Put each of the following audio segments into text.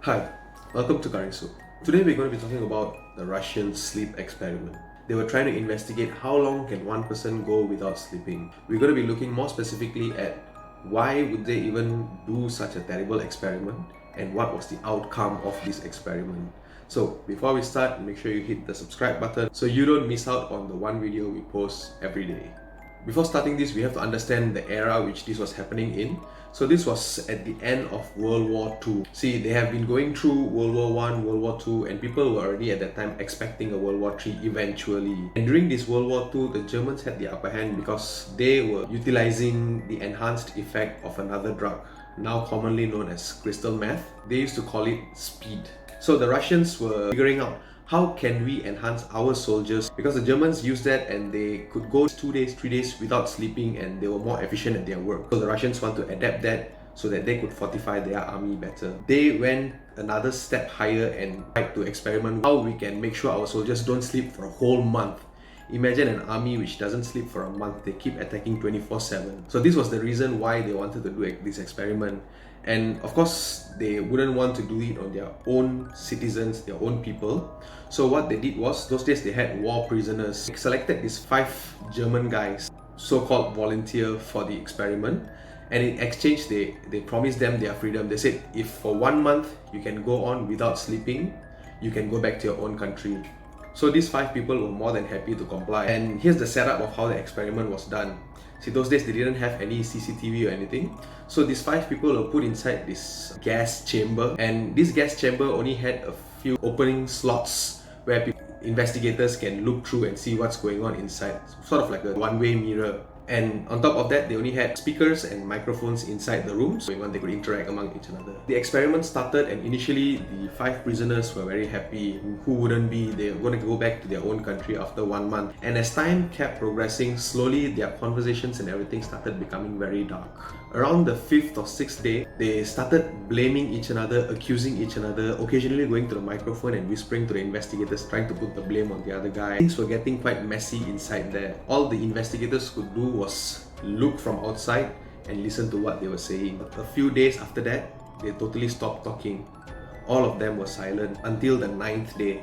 Hi, welcome to Curry Soup. Today we're going to be talking about the Russian sleep experiment. They were trying to investigate how long can one person go without sleeping. We're going to be looking more specifically at why would they even do such a terrible experiment and what was the outcome of this experiment. So before we start, make sure you hit the subscribe button so you don't miss out on the one video we post every day. Before starting this, we have to understand the era which this was happening in. So this was at the end of World War II. See, they have been going through World War I, World War II, and people were already at that time expecting a World War III eventually. And during this World War II, the Germans had the upper hand because they were utilizing the enhanced effect of another drug, now commonly known as crystal meth. They used to call it speed. So the Russians were figuring out how can we enhance our soldiers, because the Germans used that and they could go 2 days, 3 days without sleeping and they were more efficient at their work. So the Russians want to adapt that so that they could fortify their army better. They went another step higher and tried to experiment how we can make sure our soldiers don't sleep for a whole month. Imagine an army which doesn't sleep for a month, they keep attacking 24/7. So this was the reason why they wanted to do this experiment. And of course, they wouldn't want to do it on their own citizens, their own people. So what they did was, those days they had war prisoners. They selected these 5 German guys, so-called volunteer for the experiment. And in exchange, they promised them their freedom. They said, if for 1 month you can go on without sleeping, you can go back to your own country. So these 5 people were more than happy to comply. And here's the setup of how the experiment was done. See, those days they didn't have any CCTV or anything. So these 5 people were put inside this gas chamber. And this gas chamber only had a few opening slots where investigators can look through and see what's going on inside. Sort of like a one-way mirror. And on top of that, they only had speakers and microphones inside the rooms, so they could interact among each other. The experiment started, and initially the 5 prisoners were very happy. Who wouldn't be? They were going to go back to their own country after 1 month. And as time kept progressing, slowly their conversations and everything started becoming very dark. Around the 5th or 6th day, they started blaming each other, accusing each other, occasionally going to the microphone and whispering to the investigators, trying to put the blame on the other guy. Things were getting quite messy inside there. All the investigators could do was look from outside and listen to what they were saying. A few days after that, they totally stopped talking. All of them were silent until the 9th day,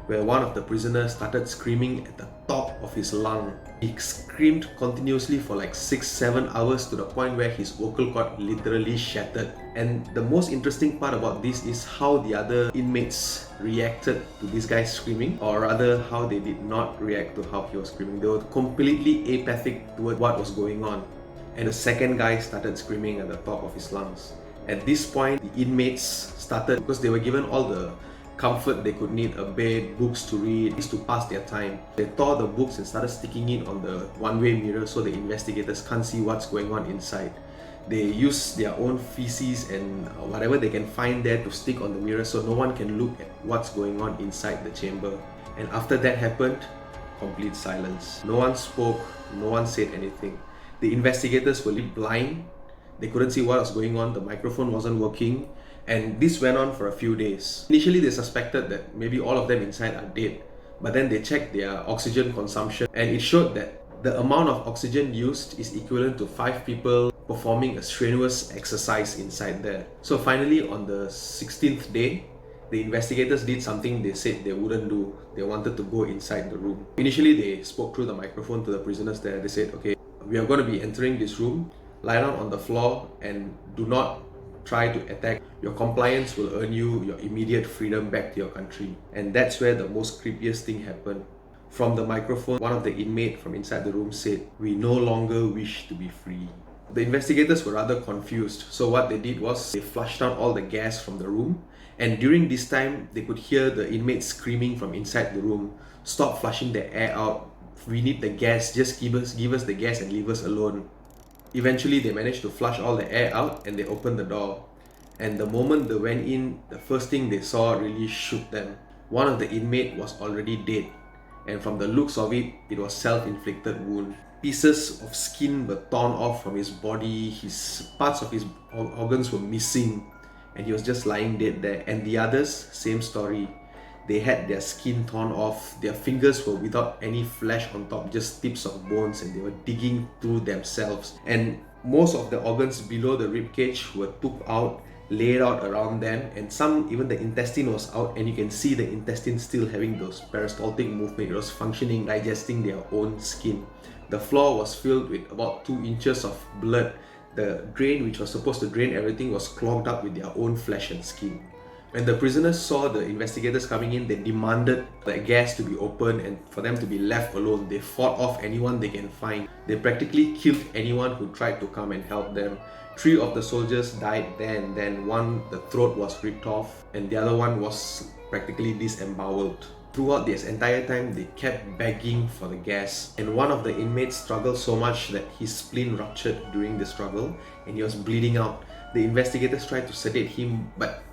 where one of the prisoners started screaming at the top of his lung. He screamed continuously for like 6-7 hours to the point where his vocal cord literally shattered. And the most interesting part about this is how the other inmates reacted to this guy screaming, or rather how they did not react to how he was screaming. They were completely apathic toward what was going on. And the second guy started screaming at the top of his lungs. At this point, the inmates started, because they were given all the comfort they could need, a bed, books to read, to pass their time. They tore the books and started sticking it on the one-way mirror so the investigators can't see what's going on inside. They use their own feces and whatever they can find there to stick on the mirror so no one can look at what's going on inside the chamber. And after that happened, complete silence. No one spoke, no one said anything. The investigators were blind. They couldn't see what was going on, the microphone wasn't working. And this went on for a few days. Initially, they suspected that maybe all of them inside are dead. But then they checked their oxygen consumption and it showed that the amount of oxygen used is equivalent to 5 people performing a strenuous exercise inside there. So finally, on the 16th day, the investigators did something they said they wouldn't do. They wanted to go inside the room. Initially, they spoke through the microphone to the prisoners there. They said, okay, we are going to be entering this room. Lie down on the floor and do not try to attack. Your compliance will earn you your immediate freedom back to your country. And that's where the most creepiest thing happened. From the microphone, one of the inmates from inside the room said, "We no longer wish to be free." The investigators were rather confused. So what they did was they flushed out all the gas from the room. And during this time, they could hear the inmates screaming from inside the room, "Stop flushing the air out. We need the gas. Just give us the gas and leave us alone." Eventually, they managed to flush all the air out and they opened the door. And the moment they went in, the first thing they saw really shook them. One of the inmates was already dead. And from the looks of it, it was self-inflicted wound. Pieces of skin were torn off from his body, parts of his organs were missing, and he was just lying dead there. And the others, same story. They had their skin torn off, their fingers were without any flesh on top, just tips of bones, and they were digging through themselves. And most of the organs below the ribcage were took out, laid out around them, and some even the intestine was out, and you can see the intestine still having those peristaltic movement. It was functioning, digesting their own skin. The floor was filled with about 2 inches of blood. The drain, which was supposed to drain everything, was clogged up with their own flesh and skin. When the prisoners saw the investigators coming in, they demanded the gas to be opened and for them to be left alone. They fought off anyone they can find. They practically killed anyone who tried to come and help them. 3 of the soldiers died there and then. One, the throat was ripped off, and the other one was practically disemboweled. Throughout this entire time, they kept begging for the gas, and one of the inmates struggled so much that his spleen ruptured during the struggle and he was bleeding out. The investigators tried to sedate him, but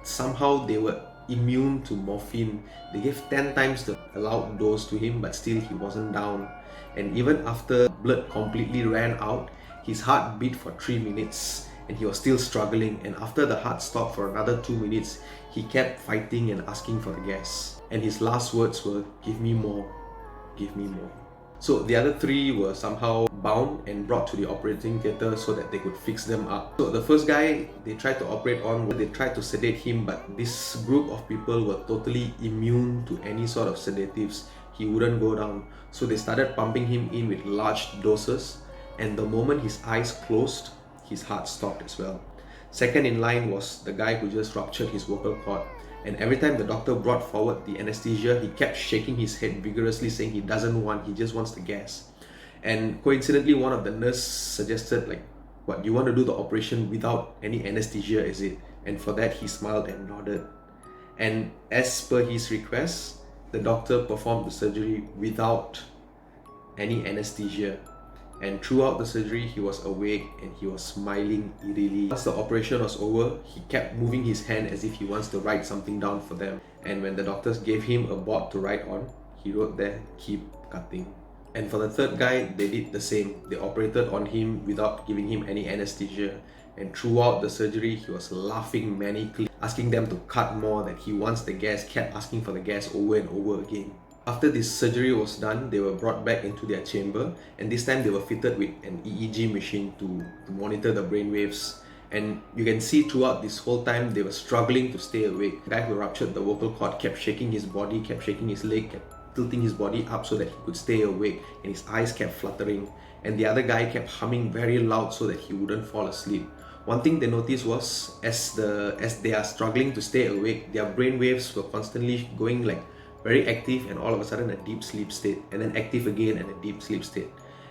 somehow they were immune to morphine. They gave 10 times the allowed dose to him, but still he wasn't down. And even after blood completely ran out, his heart beat for 3 minutes and he was still struggling. And after the heart stopped for another 2 minutes, he kept fighting and asking for the gas. And his last words were, "Give me more, give me more." So the other 3 were somehow bound and brought to the operating theatre so that they could fix them up. So the first guy they tried to operate on, they tried to sedate him, but this group of people were totally immune to any sort of sedatives. He wouldn't go down. So they started pumping him in with large doses, and the moment his eyes closed, his heart stopped as well. Second in line was the guy who just ruptured his vocal cord. And every time the doctor brought forward the anesthesia, he kept shaking his head vigorously, saying he doesn't want, he just wants the gas. And coincidentally, one of the nurses suggested, like, "What, you want to do the operation without any anesthesia, is it?" And for that, he smiled and nodded. And as per his request, the doctor performed the surgery without any anesthesia. And throughout the surgery, he was awake and he was smiling eerily. Once the operation was over, he kept moving his hand as if he wants to write something down for them. And when the doctors gave him a board to write on, he wrote there, "Keep cutting." And for the third guy, they did the same. They operated on him without giving him any anesthesia. And throughout the surgery, he was laughing manically, asking them to cut more, that he wants the gas, kept asking for the gas over and over again. After this surgery was done, they were brought back into their chamber, and this time they were fitted with an EEG machine to monitor the brain waves. And you can see throughout this whole time they were struggling to stay awake. The guy who ruptured the vocal cord kept shaking his body, kept shaking his leg, kept tilting his body up so that he could stay awake, and his eyes kept fluttering. And the other guy kept humming very loud so that he wouldn't fall asleep. One thing they noticed was as they are struggling to stay awake, their brain waves were constantly going like very active and all of a sudden a deep sleep state, and then active again and a deep sleep state.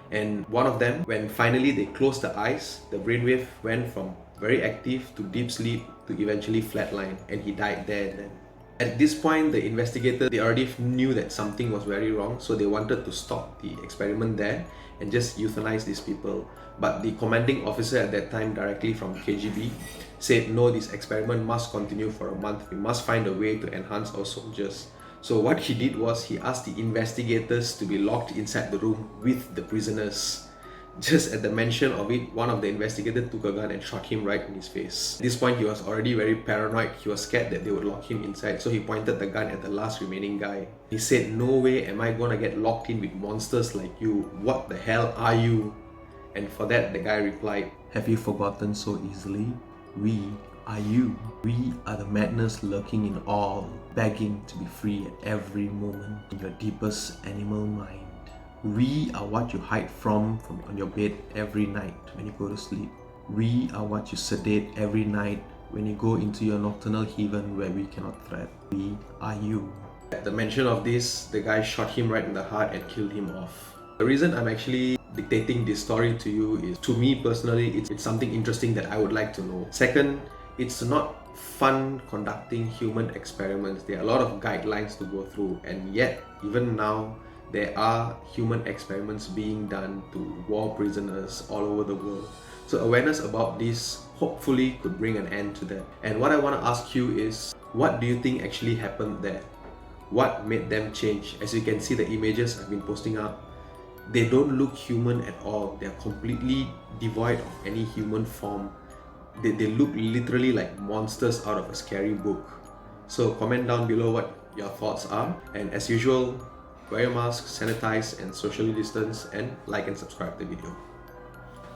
And one of them, when finally they closed the eyes, the brainwave went from very active to deep sleep to eventually flatline, and he died there and then. At this point, the investigator, they already knew that something was very wrong, so they wanted to stop the experiment there and just euthanize these people. But the commanding officer at that time, directly from KGB, said, "No, this experiment must continue for a month. We must find a way to enhance our soldiers." So what he did was he asked the investigators to be locked inside the room with the prisoners. Just at the mention of it, one of the investigators took a gun and shot him right in his face. At this point, he was already very paranoid. He was scared that they would lock him inside, so he pointed the gun at the last remaining guy. He said, "No way am I gonna get locked in with monsters like you. What the hell are you?" And for that, the guy replied, "Have you forgotten so easily? We are you. We are the madness lurking in all, begging to be free at every moment in your deepest animal mind. We are what you hide from on your bed every night when you go to sleep. We are what you sedate every night when you go into your nocturnal heaven where we cannot thread. We are you." At the mention of this, the guy shot him right in the heart and killed him off. The reason I'm actually dictating this story to you is, to me personally, it's something interesting that I would like to know. Second, it's not fun conducting human experiments. There are a lot of guidelines to go through, and yet, even now, there are human experiments being done to war prisoners all over the world. So awareness about this hopefully could bring an end to that. And what I want to ask you is, what do you think actually happened there? What made them change? As you can see, the images I've been posting up, they don't look human at all. They're completely devoid of any human form. They look literally like monsters out of a scary book. So comment down below what your thoughts are, and as usual, wear your mask, sanitize and socially distance, and like and subscribe the video.